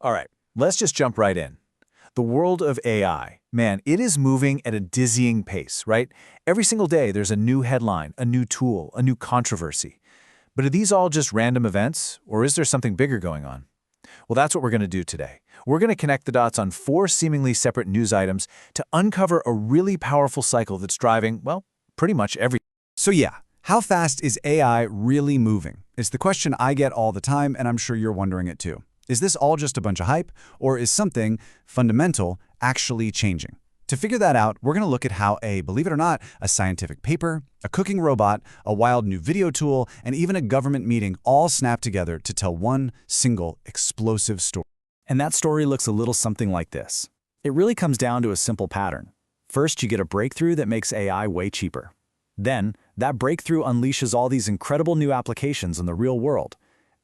All right, let's just jump right in. The world of AI, man, it is moving at a dizzying pace, right? Every single day there's a new headline, a new tool, a new controversy. But are these all just random events, or is there something bigger going on? Well, that's what we're going to do today. We're going to connect the dots on four seemingly separate news items to uncover a really powerful cycle that's driving, well, pretty much every. So yeah, how fast is AI really moving? It's the question I get all the time, and I'm sure you're wondering it too. Is this all just a bunch of hype, or is something fundamental actually changing? To figure that out, we're going to look at how believe it or not, a scientific paper, a cooking robot, a wild new video tool, and even a government meeting all snap together to tell one single explosive story. And that story looks a little something like this. It really comes down to a simple pattern. First, you get a breakthrough that makes AI way cheaper. Then, that breakthrough unleashes all these incredible new applications in the real world.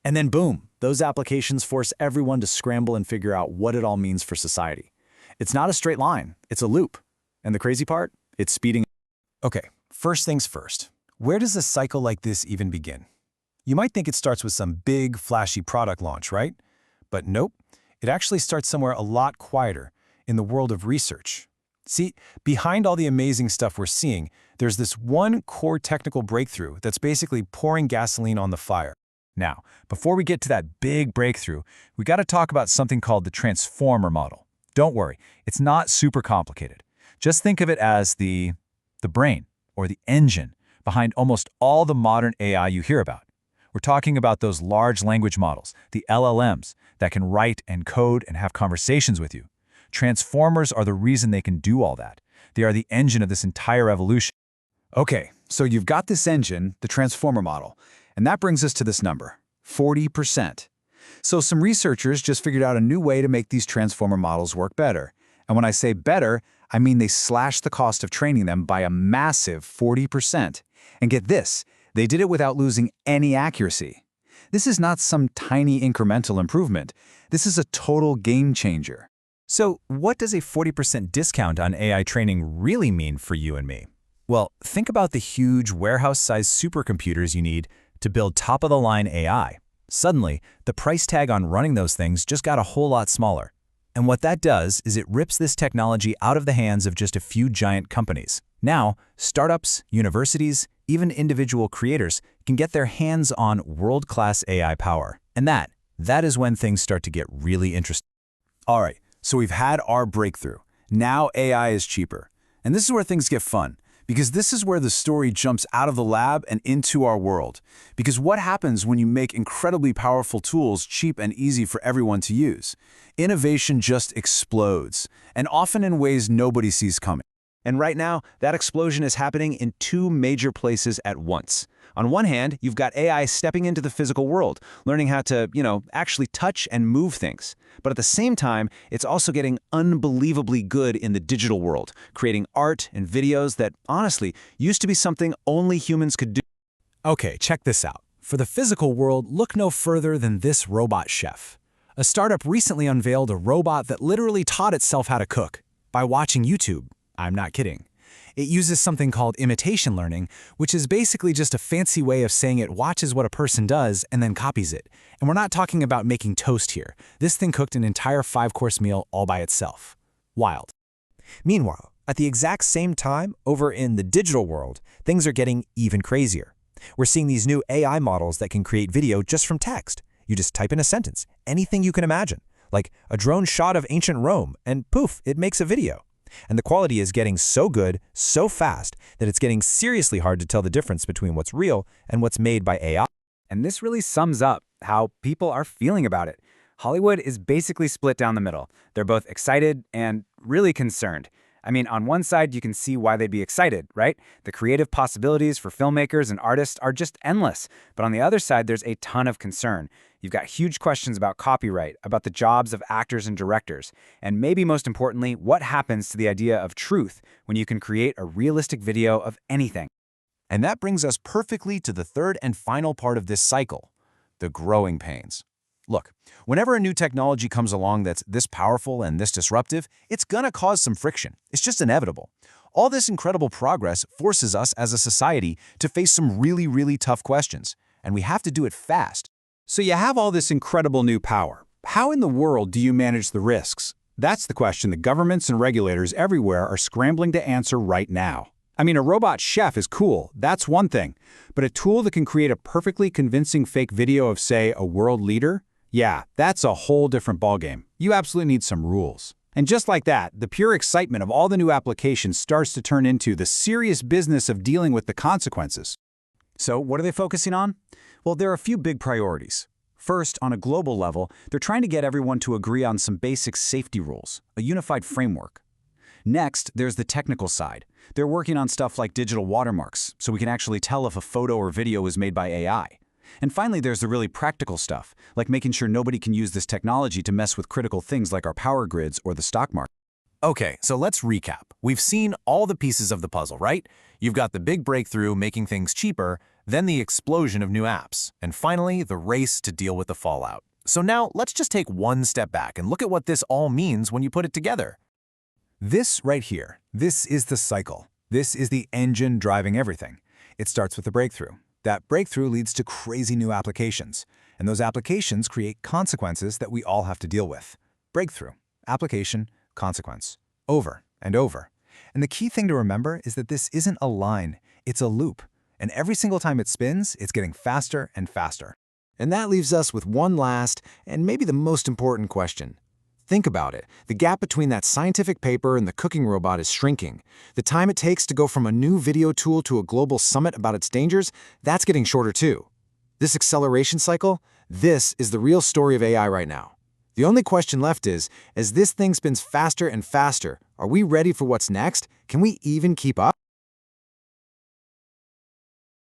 And then boom, those applications force everyone to scramble and figure out what it all means for society. It's not a straight line, it's a loop. And the crazy part? It's speeding. Okay, first things first. Where does a cycle like this even begin? You might think it starts with some big, flashy product launch, right? But nope, it actually starts somewhere a lot quieter, in the world of research. See, behind all the amazing stuff we're seeing, there's this one core technical breakthrough that's basically pouring gasoline on the fire. Now, before we get to that big breakthrough, we got to talk about something called the transformer model. Don't worry, it's not super complicated. Just think of it as the brain, or the engine, behind almost all the modern AI you hear about. We're talking about those large language models, the LLMs, that can write and code and have conversations with you. Transformers are the reason they can do all that. They are the engine of this entire evolution. Okay, so you've got this engine, the transformer model, and that brings us to this number, 40%. So some researchers just figured out a new way to make these transformer models work better. And when I say better, I mean they slashed the cost of training them by a massive 40%. And get this, they did it without losing any accuracy. This is not some tiny incremental improvement. This is a total game changer. So what does a 40% discount on AI training really mean for you and me? Well, think about the huge warehouse-sized supercomputers you need to build top-of-the-line AI. Suddenly, the price tag on running those things just got a whole lot smaller. And what that does is it rips this technology out of the hands of just a few giant companies. Now, startups, universities, even individual creators can get their hands on world-class AI power. And that is when things start to get really interesting. All right, so we've had our breakthrough. Now AI is cheaper. And this is where things get fun, because this is where the story jumps out of the lab and into our world. Because what happens when you make incredibly powerful tools cheap and easy for everyone to use? Innovation just explodes, and often in ways nobody sees coming. And right now, that explosion is happening in two major places at once. On one hand, you've got AI stepping into the physical world, learning how to, actually touch and move things. But at the same time, it's also getting unbelievably good in the digital world, creating art and videos that, honestly, used to be something only humans could do. Okay, check this out. For the physical world, look no further than this robot chef. A startup recently unveiled a robot that literally taught itself how to cook by watching YouTube. I'm not kidding. It uses something called imitation learning, which is basically just a fancy way of saying it watches what a person does and then copies it. And we're not talking about making toast here. This thing cooked an entire 5-course meal all by itself. Wild. Meanwhile, at the exact same time, over in the digital world, things are getting even crazier. We're seeing these new AI models that can create video just from text. You just type in a sentence, anything you can imagine, like a drone shot of ancient Rome, and poof, it makes a video. And the quality is getting so good, so fast, that it's getting seriously hard to tell the difference between what's real and what's made by AI. And this really sums up how people are feeling about it. Hollywood is basically split down the middle. They're both excited and really concerned. I mean, on one side, you can see why they'd be excited, right? The creative possibilities for filmmakers and artists are just endless. But on the other side, there's a ton of concern. You've got huge questions about copyright, about the jobs of actors and directors, and maybe most importantly, what happens to the idea of truth when you can create a realistic video of anything. And that brings us perfectly to the third and final part of this cycle, the growing pains. Look, whenever a new technology comes along that's this powerful and this disruptive, it's gonna cause some friction. It's just inevitable. All this incredible progress forces us as a society to face some really tough questions, and we have to do it fast. So you have all this incredible new power, how in the world do you manage the risks? That's the question that governments and regulators everywhere are scrambling to answer right now. I mean, a robot chef is cool, that's one thing. But a tool that can create a perfectly convincing fake video of, say, a world leader? Yeah, that's a whole different ballgame. You absolutely need some rules. And just like that, the pure excitement of all the new applications starts to turn into the serious business of dealing with the consequences. So what are they focusing on? Well, there are a few big priorities. First, on a global level, they're trying to get everyone to agree on some basic safety rules, a unified framework. Next, there's the technical side. They're working on stuff like digital watermarks, so we can actually tell if a photo or video is made by AI. And finally, there's the really practical stuff, like making sure nobody can use this technology to mess with critical things like our power grids or the stock market. Okay, so let's recap. We've seen all the pieces of the puzzle, right? You've got the big breakthrough making things cheaper, then the explosion of new apps, and finally, the race to deal with the fallout. So now, let's just take one step back and look at what this all means when you put it together. This right here, this is the cycle. This is the engine driving everything. It starts with a breakthrough. That breakthrough leads to crazy new applications, and those applications create consequences that we all have to deal with. Breakthrough, application, consequence, over and over. And the key thing to remember is that this isn't a line, it's a loop. And every single time it spins, it's getting faster and faster. And that leaves us with one last, and maybe the most important question. Think about it. The gap between that scientific paper and the cooking robot is shrinking. The time it takes to go from a new video tool to a global summit about its dangers, that's getting shorter too. This acceleration cycle, this is the real story of AI right now. The only question left is, as this thing spins faster and faster, are we ready for what's next? Can we even keep up?